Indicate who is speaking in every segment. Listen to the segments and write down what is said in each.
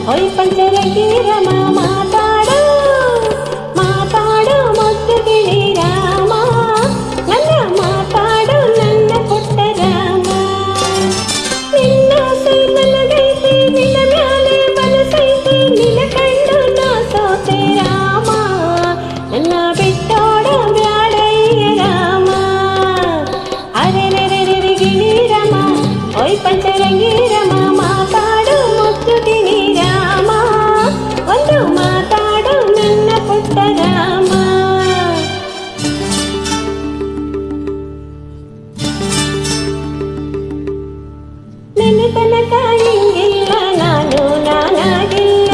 Speaker 1: ಓಯ್ ಪಂಚರಂಗಿ ರಮ ಮಾತಾಡು ಮಾತಾಡು ಮುದ್ದು ಗಿಳಿ ರಾಮ ನನ್ನ ಮಾತಾಡು ನನ್ನ ಪುಟ್ಟ ರಾಮ ನಿನ್ನ ಆಸೆ ನನಗೈತೆ ನಿನ್ನ ಮ್ಯಾಲೆ ಮನಸೈತೆ ನಿನ್ನ ಕಂಡು ನಾ ಸೋತೆ ರಾಮ ನನ್ನ ಬಿಟ್ಟೋಡ ಬ್ಯಾಡಯ್ಯ ರಾಮ ಅರೆರೆರೆರೆ ಗಿಳಿ ರಾಮ ಓಯ್ ಪಂಚರಂಗಿ ರಮ ಮಾತಾಡು ಮುದ್ದು ಗಿಳಿ ರಾಮ ಒಂದು ಮಾತಾಡು ನನ್ನ ಪುಟ್ಟ ರಾಮ ನನ್ನ ತನಕ ಹಿಂಗಿಲ್ಲ ನಾನು ನಾನಾಗಿಲ್ಲ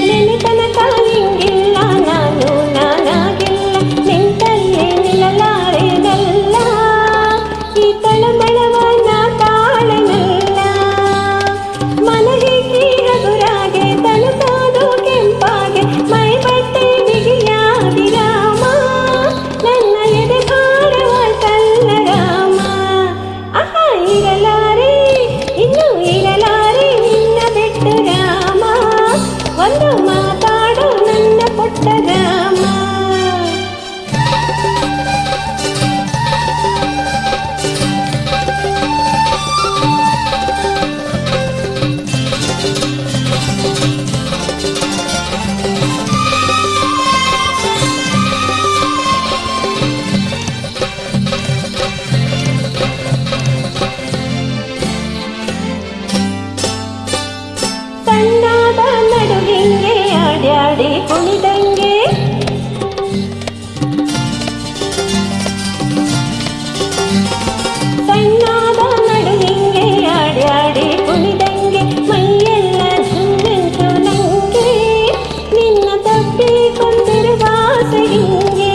Speaker 1: ನನ್ನ ತನಕ ಹಿಂಗಿಲ್ಲ ನಾನು ನಾನಾಗಿಲ್ಲ ನಿಂತಲ್ಲೇ ನಿಲ್ಲಲಾರೆನಲ್ಲ ಈ ತಳಮಳವನ್ನ ತಾಳನಲ್ಲ ಮನಗೇಕಿ ಹಗುರಾಗೆ ತಣುಕಾದು ಕೆಂಪಾಗೆ ಮೈ ಬಟ್ಟೆ ಬಿಗಿಯಾಗಿ ರಾಮ ನನ್ನ ಎದೆ ಭಾರವಾಯ್ತಲ್ಲ ರಾಮ ಆಹಾ ಇರಲಾರೆ ಇನ್ನು ಇರಲಾರೆ ನಿನ್ನ ಬಿಟ್ಟು ರಾಮ ಒಂದು ಮಾತಾಡು ನನ್ನ ಪುಟ್ಟ ರಾಮ ಸಣ್ಣಾದ ನಡುವಿಂಗೆ ಆಡ್ಯಾಡಿ ಕುಣಿದಂಗೆ ಸಣ್ಣಾದ ನಡುವಿಂಗೆ ಆಡ್ಯಾಡಿ ಕುಣಿದಂಗೆ ಮೈಯೆಲ್ಲ ಝುಂಜೆಂತು ನಂಗೆ ನಿನ್ನ ತಪ್ಪಿ ಕೊಂದಿರುವ ಆಸೆ ಹಿಂಗೆ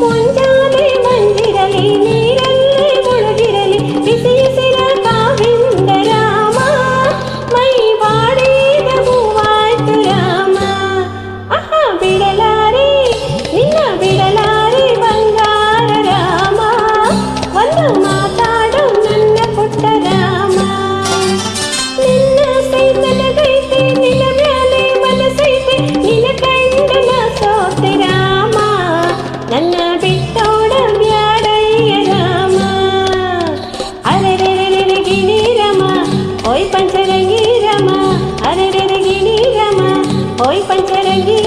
Speaker 1: ಮುಂಜಾನೆ ಮಂಜಿರಲಿ ನೀರಲ್ಲಿ ಮುಳುಗಿರಲಿ ಬಿಸಿ ಹಸಿರ ಕಾವಿಂದ ರಾಮ ಮೈ ಬಾಡಿದ ಹೂವಾಯ್ತು ರಾಮ ಆಹಾ ಬಿಡಲಾರೆ ನಿನ್ನ ಬಿಡಲಾರೆ ಬಂಗಾರ ರಾಮ ಒಂದು ಮಾತಾಡು ನನ್ನ ಪುಟ್ಟ ರಾಮ ನಿನ್ನ ಆಸೆ ನನಗೈತೆ ನಿನ್ನ ಮ್ಯಾಲೆ ಮನಸೈತೆ ನಿನ್ನ ಕಂಡು ನಾ ಸೋತೆ ರಾಮ ನನ್ನ ಬಿಟ್ಟೋಡ ಬ್ಯಾಡಯ್ಯ ರಾಮ ಅರೆರೆರೆರೆ ಗಿಣಿ ರಮ ಓಯ್ ಪಂಚರಂಗಿ ರಮ ಅರೆರೆರೆ ಗಿಣಿ ರಮ ಓಯ್ ಪಂಚರಂಗಿ